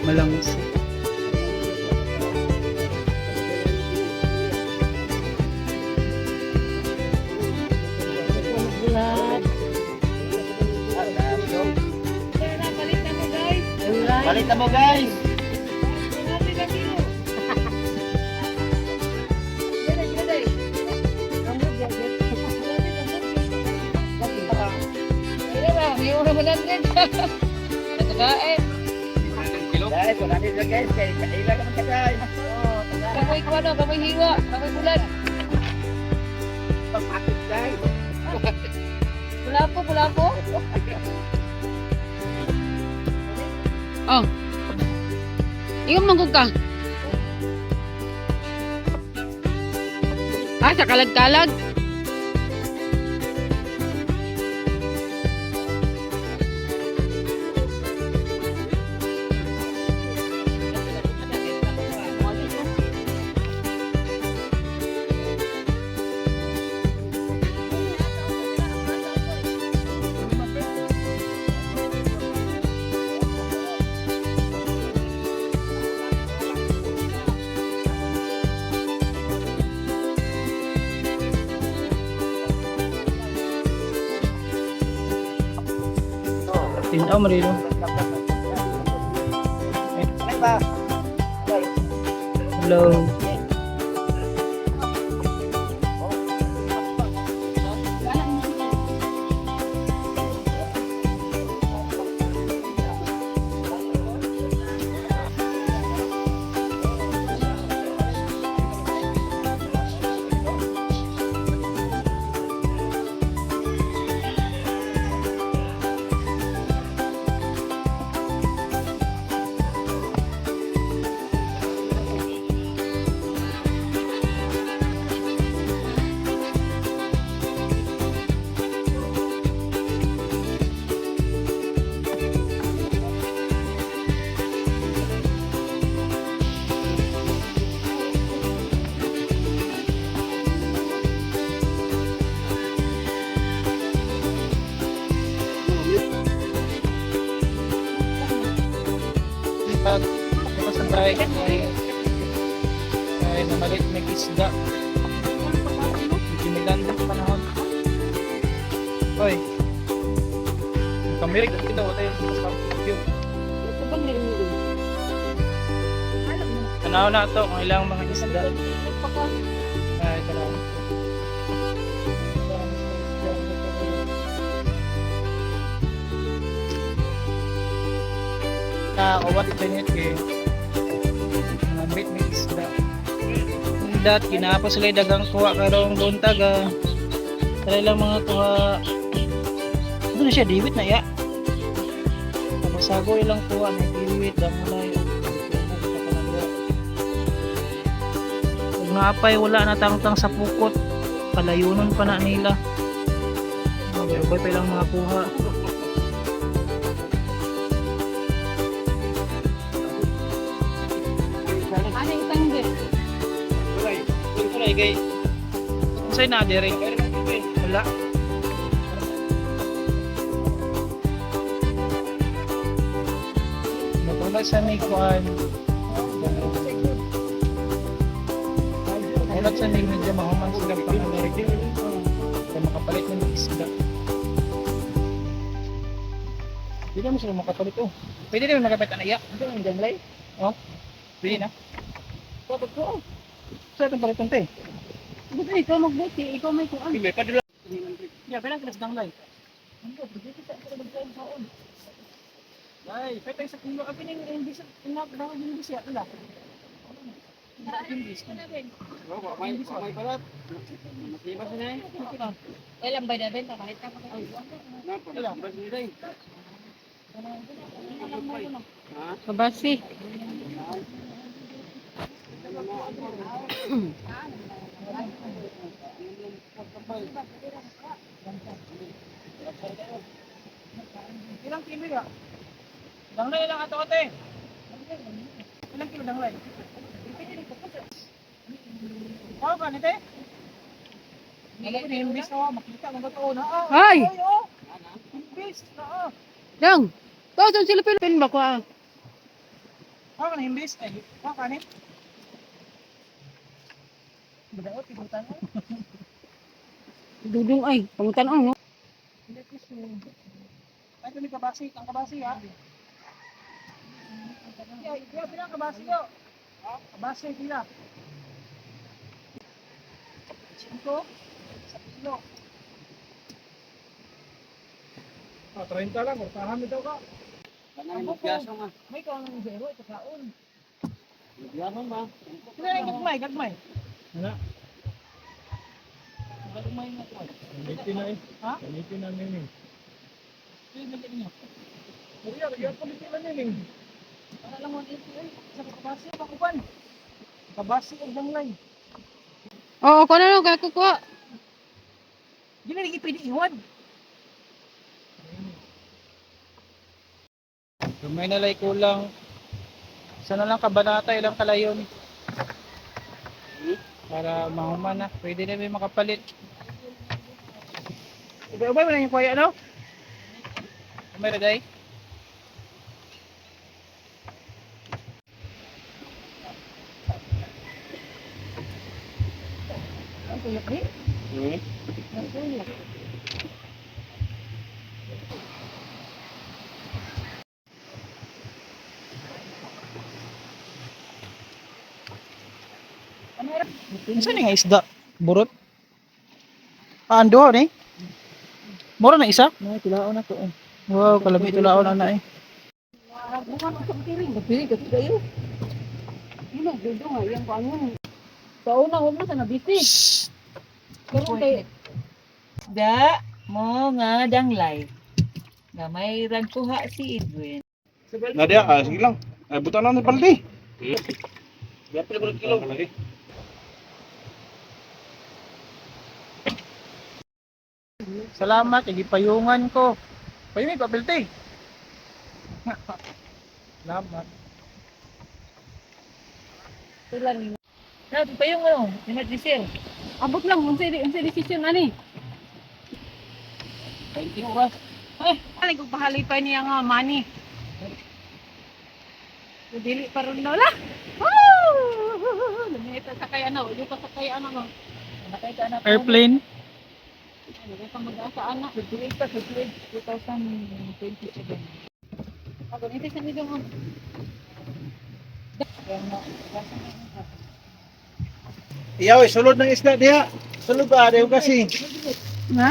Malangos. Bulat. Balik na mo guys. Guys, wala nila guys. Kaila ka man guys. Kamoy ko ano, kamoy hiwa, kamoy bulat. Pagpatid guys. Bula po. Oh. Iyong manggug ka. Sa kalag-kalag. Tinaw marino. Hello. Pag sa bahay ay namalit may isda. Jimilan din panahon. Hoy. Kamirig kita tayo sa video. Ito bang nililin? Tanaw na to kung ilang mga isda. Ay, tanaw. Uwat ito nito eh. Nabit may isda. Dat, kinapa sila dagang kuha karong buntag ah. Tala lang mga kuha. Ito na siya, diwit na ya. Masago ilang kuha na diwit. Damulay. Huwag naapay, wala na tangtang sa pukot. Palayunan pa na nila. Magabay pa ilang mga kuha. Ano yung tangge? Kulay kay say na dire. Wala. Natulad sa may kuan. Natulad sa may medyo mahuman sila pangalan. Kaya makapalit ng isda. Hindi naman sila makapalit oh. Pwede naman makapit na iya. Ito ang janglay. Oh. Pwede na. Dapat ko. Sa itong palitan te. Buti ikaw magbuti, ikaw may kuan. Pili pa dula. Ya, pala kilas danglay. Ano, dito sa magkain saon. Ay, petay sa kulo. Abi ning imbis na daw yung imbis ya tala. Imbis. Oh, may palat. Maslibas na eh. Ilang bay na benta kahit ka pa. Napa, bas ni dai. Ha? Kabasi. Ilang kilo ya? Danglay lang ato ate. Ilang kilo danglay? Oh, ganito eh. Ano ko imbis na makita mo ba to na? Ay! Imbis na. Dang. To sa silipin ba ko ah. Ako na imbis. Ay, ako kanin. Badaot, ibutan mo. Dudong ay, pangutan ang no. Hindi ko siya. Ay, ito may kabasi. Ang kabasi ha. Iya, bilang kabasi yo. Kabasi, pila. 5 sa kilo. 30 lang. Kurtahan ito ka. Kanang magpiaso nga. May kaon ng zero. Ito kaon. Magpiaso ba? Sila yung gagmay, gagmay. Wala. Gagmay nga ito. Gamitin na eh. Ha? Gamitin na nining. Sila yung gagmay. Kuya, kaya kulitin na nining. Para lang mo dito eh. Sa kabasi, pakupan. Kabasi ang danglay. Oo, ko na no, kaya kukuha. Di na lagi pwede iwan. May nalay kulang. Isa na lang kabanata, ilang kalayon. Para mahuman na. Pwede na may makapalit. Ubay-ubay mo na yung kuya, ano? Umay ragay. Ang tuyak ni? Ang tuyak. Saan nga isda? Burot? Ando ni? Mura na isa? No, tulaon na to. Wow, kalabi tulaon na eh. Bukan ako piring, piring ka kayo. Ino, dudong ay yang kanon. Sa una huwag na sana busy. Pero kay Da mo nga danglay. Nga may ragkuha si Edwin. Nadia, sige lang. Ay, buta na ng paldi. Biya pala pala kilo. Salamat, igipayungan ko. Payumi, papilte. Salamat. tulan ni. Na, pa yung ano, emergency. Abot lang unsa decision ani. 20 oras. Ani ko pahalipay niya nga money. Dili pa ron daw la. Woo! Lumita sa kay ano, yung pa sa kay ano. Nakay ka na. Airplane. Ano ka mag-asa anak. Graduate pa, graduate 2027. Ako nito sa nito mo. Iyaw, sulod ng isda diha. Sulod ba? Ayaw kasi. Ha?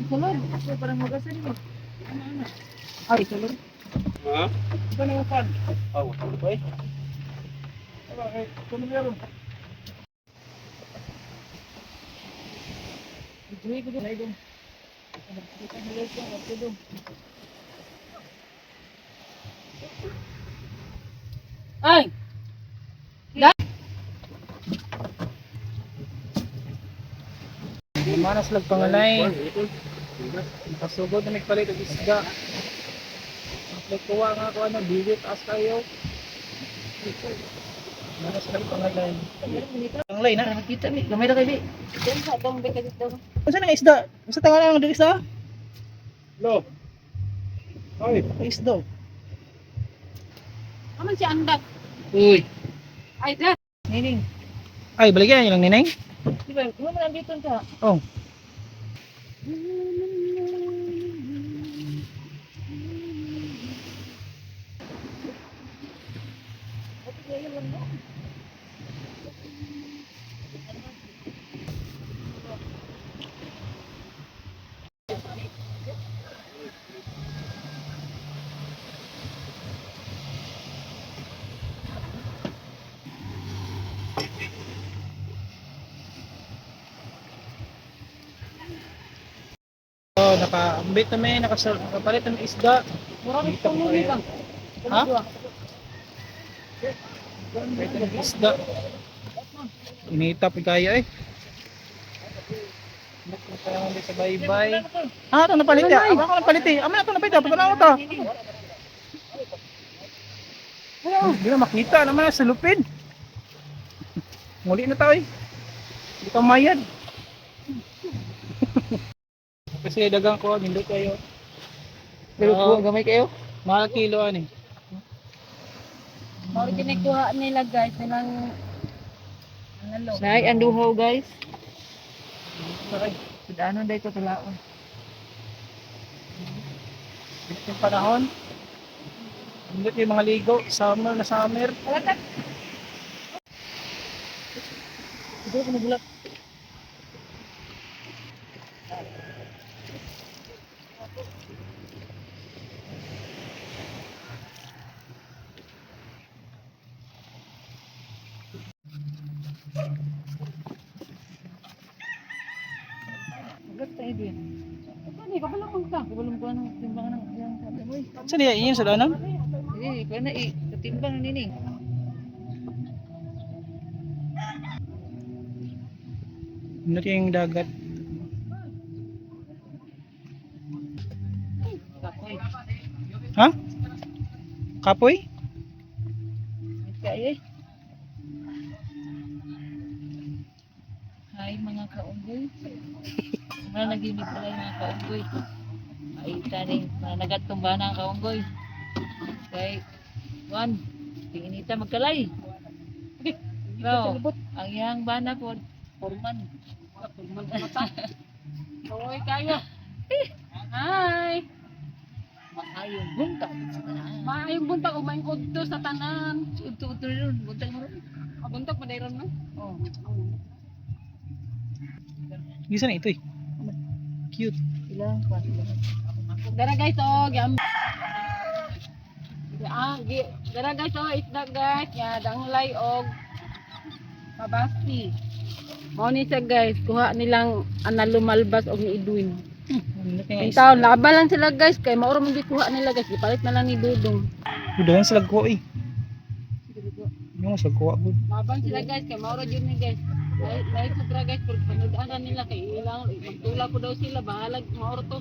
Sulod, ako parang magasan mo. Ay, tulog. Ha? Ito na upan. Oh, okay. Okay, ito na meron. Graduate ko din. Ay, Manas lag panganay. Nakasugod na nagpalit og isda. Nagkuha nga ako ano, bigit as kayo. Manas lag panganay. Ang lay na. Nakita mi, gamay na kay bi. diyan sa dong be kadito. Unsa na nga isda? Unsa tangan ang isda? Lo. Ay, Isda. Aman si Andak. Uy, Ay, dad. nining. Ay, baligyan niyo lang ninay. Di ba, mo man nandito ka. Oh. Oh, nakaambit na may nakapalit ng isda. Mura ni tumuli lang. Ha? Palit ng isda. Initap kaya eh. Kaya hindi sa bye-bye. Ah, ito napalit ya. Ama ko napalit eh. Ama na ito napalit ya. Pagkala ko ito. Hindi na makita naman sa lupin. Muli na tayo eh. Hindi ka mayad. Kasi dagang ko, hindi kayo. Pero Oo. gamay kayo. Mahal kilo ani. Mao kinikuha nila guys nilang ano. Nay, ang duhaw guys. Sorry, sudanon day ko tulaon. Init yung panahon. Init yung mga ligo. Summer na summer. Siguro ko nagulak. Gulat tayo din. Ano kabalo kung ka? Kabalong ko ano, timbangan ng yang sabi mo. Saan niya? Iyon sa danan? Hindi, kaya na katimbang na nining. Init yung dagat. Kapoy. Ha? Kapoy? Kaya eh. Hi mga kaunggoy. Mga nagimig pala yung mga kaunggoy. Ay taning mga nagatumba na ang kaunggoy. Kay Juan, pinginita magkalay. Ikaw, ang iyang bana ko, forman. Oy kayo. Hi. Maayong buntag sa tanan. Maayong buntag o maayong udto sa tanan. Uto-uto rin, buntag mo rin. Buntag madayron mo. Oh, Gisa na ito eh. Cute. ilang pa. Dara guys oh, dara guys oh, isda guys, ya danglay og mabasti. Mao ni siya guys, kuha nilang lumalbas og ni Edwin. Init yung Ang taon laban lang sila guys, kay mao ra man kuha nila guys, ipalit na lang ni Dudong. Udahan sila ko eh. Yung sa kuha po. Laban sila guys, kay mao ra jud ni guys. Lahi sobra guys, pag panudaran nila kay ilang magtula ko daw sila, bahalag mao ra to.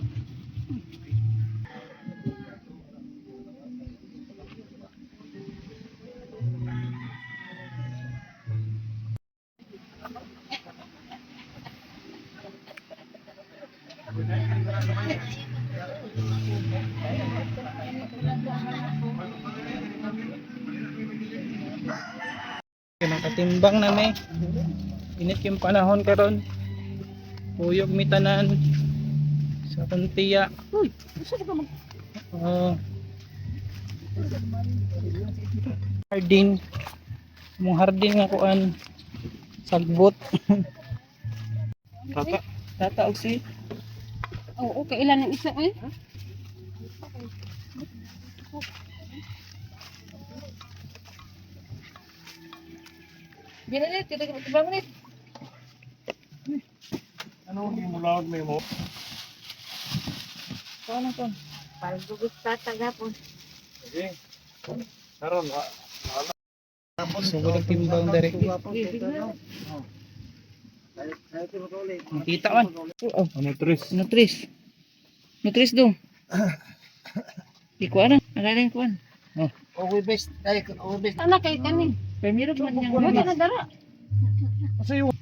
Nakatimbang na may. Init yung panahon karon. Puyog mi tanan. Sa Kuntiya. Uy, gusto ko mag hardin. Mong hardin nga kuan. Sagbot. Tata og si. oh, okay, ilan ang isa eh? Ginanit, kita timbang nit. Ano yung mulaod may mo? Kuha lang kon. Parang gugus tataga po. Okay. Karon So wala timbang dari. Kita man. ano tres? Nutris. Nutris do. Di ko ana, alaring kuan. Okay best. Ay, okay best. Sana kay kani. Permiro man yang Wala na dara. Kasi yung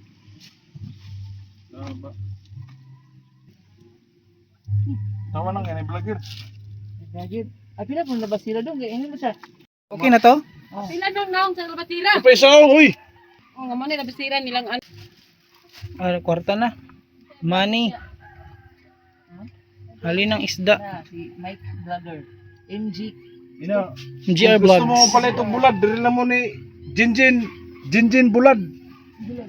tawa lang yan, vlogger. Gagid. Ay pila pun labas sila dong, kay ini mo siya. Okay na to? Sila dong naong sa labasira. Pa isa ako, uy! Oh, nga man ni labasira nilang Kwarta na. Money. Halin ng isda. Na si Mike Vlogger. MG. Ina, GR kung gusto mo Vlogs. pala itong bulad, diri lang mo ni Jinjin bulad.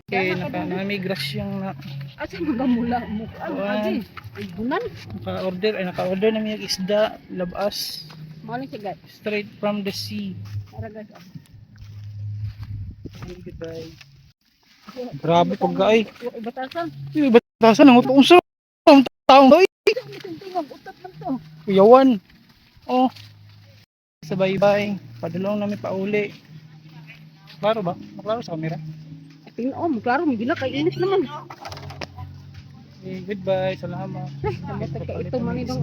Okay, namigrasyon na. asa mga mula mo. Ano agi? Bunan. Naka-order na yung isda, labas, Mao ni siya guys. straight from the sea. Tara guys. Goodbye. Grabe pag ay. Batasan. Batasan ang unsa ang taong oy. Tingog utot man to. Kuyawan. Oh. Sa bye-bye. Padulong namin pauli. Klaro ba? Maklaro sa camera. Tingnan klaro mo gila kay init naman. Okay, goodbye. Salamat. Ito man idong.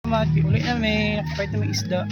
Salamat. Uli namin. Nakapait namin isda.